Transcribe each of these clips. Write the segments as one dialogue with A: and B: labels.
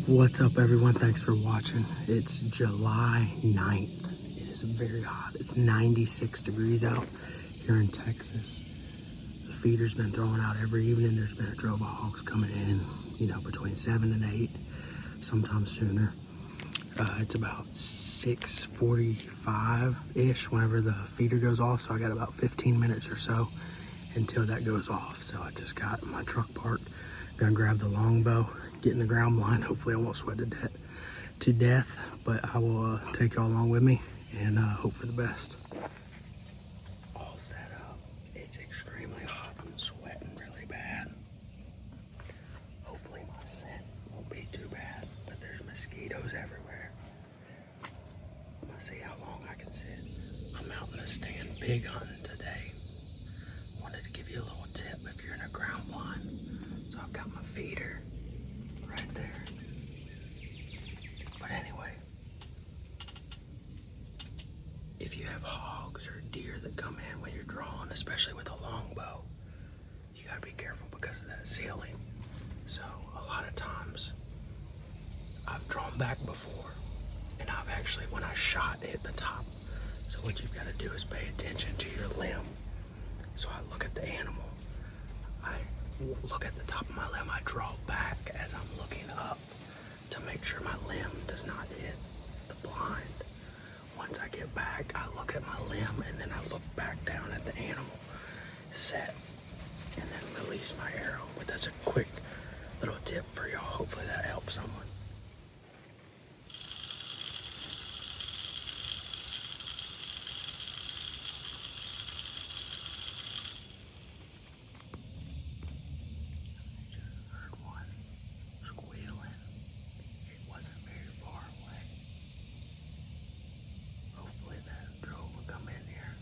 A: What's up, everyone? Thanks for watching. It's July 9th. It is very hot. It's 96 degrees out here in Texas. The feeder's been throwing out every evening. There's been a drove of hogs coming in, between 7 and 8, sometimes sooner. It's about 6:45-ish whenever the feeder goes off, so I got about 15 minutes or so until that goes off. So I just got my truck parked, gonna grab the longbow, get in the ground blind. Hopefully I won't sweat to death, but I will take y'all along with me and hope for the best. All set up. It's extremely hot. I'm sweating really bad. Hopefully my scent won't be too bad, but there's mosquitoes everywhere. I'm gonna see how long I can sit. I'm out in the stand pig hunting today. Wanted to give you a little tip if you're in a ground blind. So I've got my feeder right there. But anyway, if you have hogs or deer that come in when you're drawing, especially with a longbow, you gotta be careful because of that ceiling. So a lot of times I've drawn back before and I've actually, when I shot, hit the top. So what you've got to do is pay attention to your limb. So I look at the animal, I look at the top of my limb, I draw back as I'm looking up to make sure my limb does not hit the blind. Once I get back, I look at my limb and then I look back down at the animal, set, and then release my arrow. But that's a quick little tip for y'all. Hopefully that helps someone. Heard one squealing. It wasn't very far away. Hopefully that drove will come in here.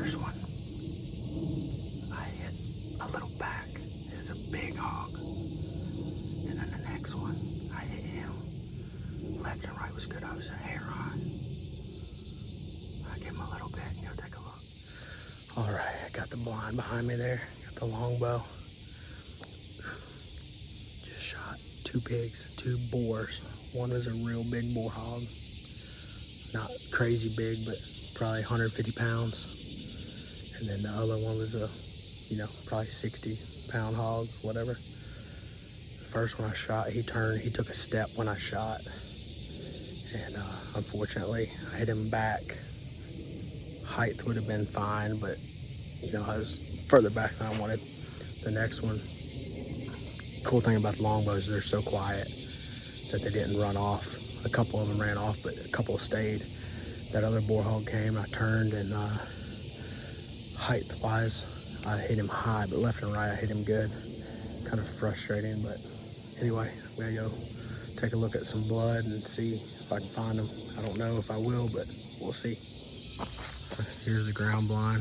A: first one, I hit a little back. It's a big hog. And then the next one, I hit him. Left and right was good. I was a hair high. I give him a little bit and go take a look. All right, I got the blind behind me there. Got the longbow. Just shot 2 pigs, 2 boars. One was a real big boar hog. Not crazy big, but probably 150 pounds. And then the other one was a, probably 60-pound hog, whatever. The first one I shot, he turned, he took a step when I shot. And unfortunately, I hit him back. Height would have been fine, but I was further back than I wanted. The next one, cool thing about the longbows, they're so quiet that they didn't run off. A couple of them ran off, but a couple stayed. That other boar hog came, I turned, and height-wise, I hit him high, but left and right, I hit him good. Kind of frustrating, but anyway, I'm gonna go take a look at some blood and see if I can find them. I don't know if I will, but we'll see. Here's the ground blind.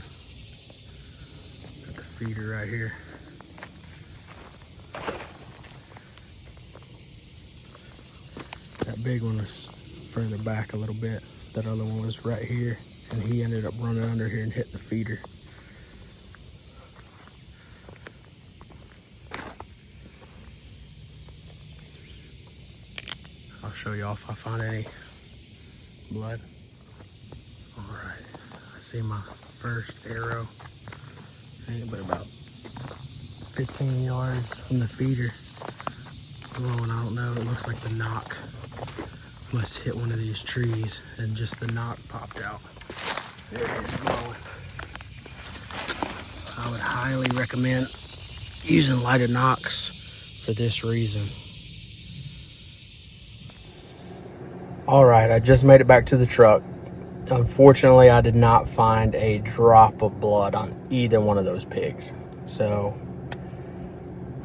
A: Got the feeder right here. That big one was further back a little bit. That other one was right here, and he ended up running under here and hitting the feeder. I'll show y'all if I find any blood. All right, I see my first arrow. Ain't but about 15 yards from the feeder. Blowing, I don't know, it looks like the knock must hit one of these trees and just the knock popped out. There it is blowing. I would highly recommend using lighted knocks for this reason. All right, I just made it back to the truck. Unfortunately, I did not find a drop of blood on either one of those pigs. So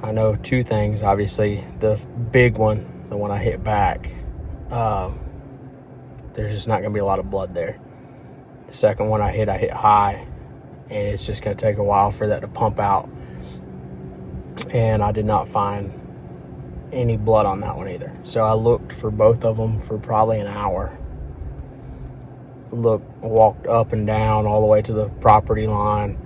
A: I know 2 things. Obviously, the big one, the one I hit back, there's just not going to be a lot of blood there. The second one I hit high, and it's just going to take a while for that to pump out. And I did not find any blood on that one either. So I looked for both of them for probably an hour. Walked up and down all the way to the property line,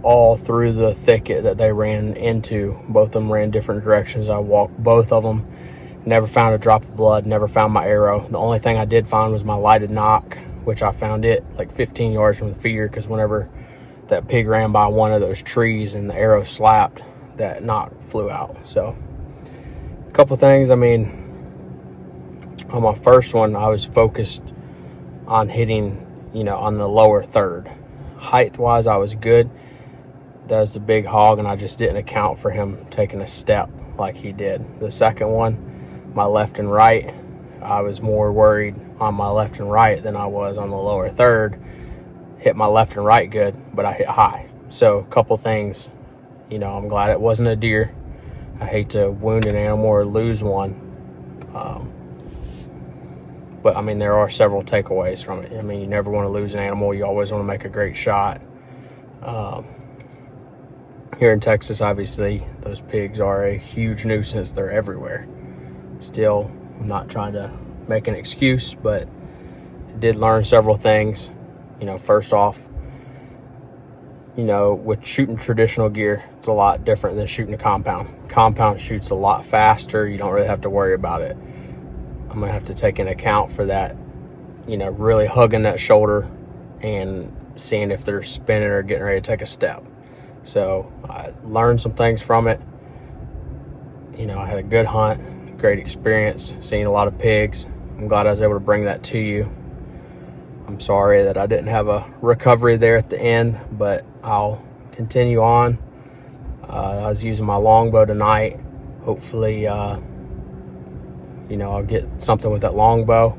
A: all through the thicket that they ran into. Both of them ran different directions. I walked both of them. Never found a drop of blood, never found my arrow. The only thing I did find was my lighted knock, which I found it like 15 yards from the feeder, because whenever that pig ran by one of those trees and the arrow slapped, that knock flew out. So a couple things. I mean, on my first one, I was focused on hitting, on the lower third. Height-wise, I was good. That was the big hog, and I just didn't account for him taking a step like he did. The second one, my left and right, I was more worried on my left and right than I was on the lower third. Hit my left and right good, but I hit high. So a couple things, I'm glad it wasn't a deer. I hate to wound an animal or lose one. But I mean, there are several takeaways from it. I mean, you never want to lose an animal. You always want to make a great shot. Here in Texas, obviously, those pigs are a huge nuisance. They're everywhere. Still, I'm not trying to make an excuse, but I did learn several things. First off, with shooting traditional gear, it's a lot different than shooting a compound. Compound shoots a lot faster. You don't really have to worry about it. I'm going to have to take into account for that, really hugging that shoulder and seeing if they're spinning or getting ready to take a step. So I learned some things from it. I had a good hunt, great experience, seeing a lot of pigs. I'm glad I was able to bring that to you. I'm sorry that I didn't have a recovery there at the end, but I'll continue on. I was using my longbow tonight. Hopefully, I'll get something with that longbow.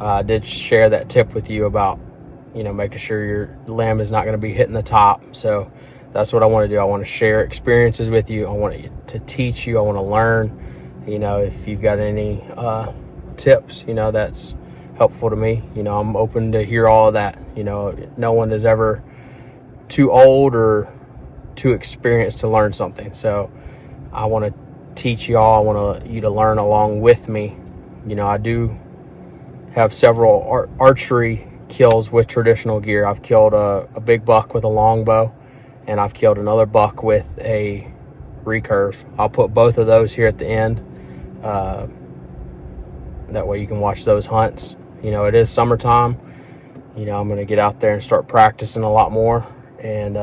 A: I did share that tip with you about, making sure your limb is not going to be hitting the top. So that's what I want to do. I want to share experiences with you. I want to teach you. I want to learn. If you've got any tips, that's helpful to me. I'm open to hear all of that. No one has ever too old or too experienced to learn something. So I want to teach y'all. I want you to learn along with me. You know, I do have several archery kills with traditional gear. I've killed a big buck with a longbow, and I've killed another buck with a recurve. I'll put both of those here at the end. That way you can watch those hunts. You know, it is summertime. You know, I'm going to get out there and start practicing a lot more. And,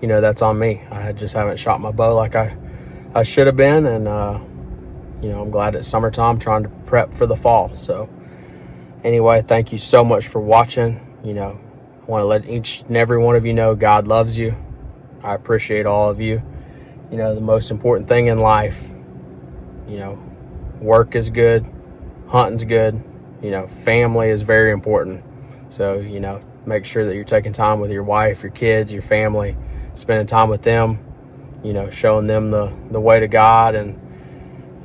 A: you know, that's on me. I just haven't shot my bow like I should have been. And, you know, I'm glad it's summertime, trying to prep for the fall. So anyway, thank you so much for watching. You know, I want to let each and every one of you know God loves you. I appreciate all of you. You know, the most important thing in life, you know, work is good, hunting's good, you know, family is very important. So, you know, make sure that you're taking time with your wife, your kids, your family, spending time with them, you know, showing them the way to God, and,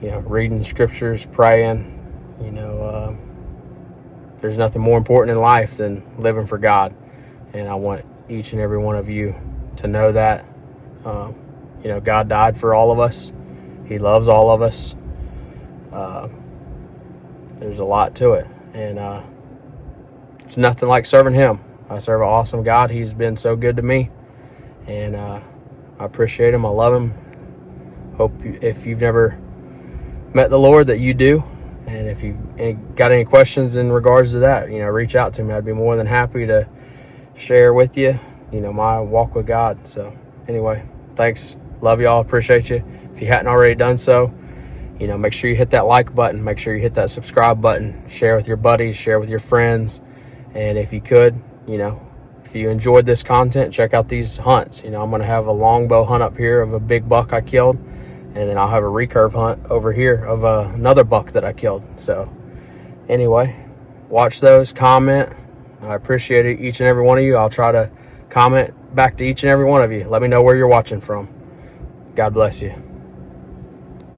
A: you know, reading scriptures, praying. You know, there's nothing more important in life than living for God. And I want each and every one of you to know that. You know, God died for all of us. He loves all of us. There's a lot to it, and it's nothing like serving him. I serve an awesome God. He's been so good to me, and I appreciate him. I love him. Hope if you've never met the Lord, that you do. And if you got any questions in regards to that, you know, reach out to me. I'd be more than happy to share with you, you know, my walk with God. So anyway, thanks. Love y'all. Appreciate you. If you hadn't already done so, you know, make sure you hit that like button. Make sure you hit that subscribe button. Share with your buddies. Share with your friends. And if you could, you know, if you enjoyed this content, check out these hunts. You know, I'm going to have a longbow hunt up here of a big buck I killed. And then I'll have a recurve hunt over here of another buck that I killed. So anyway, watch those, comment. I appreciate it, each and every one of you. I'll try to comment back to each and every one of you. Let me know where you're watching from. God bless you.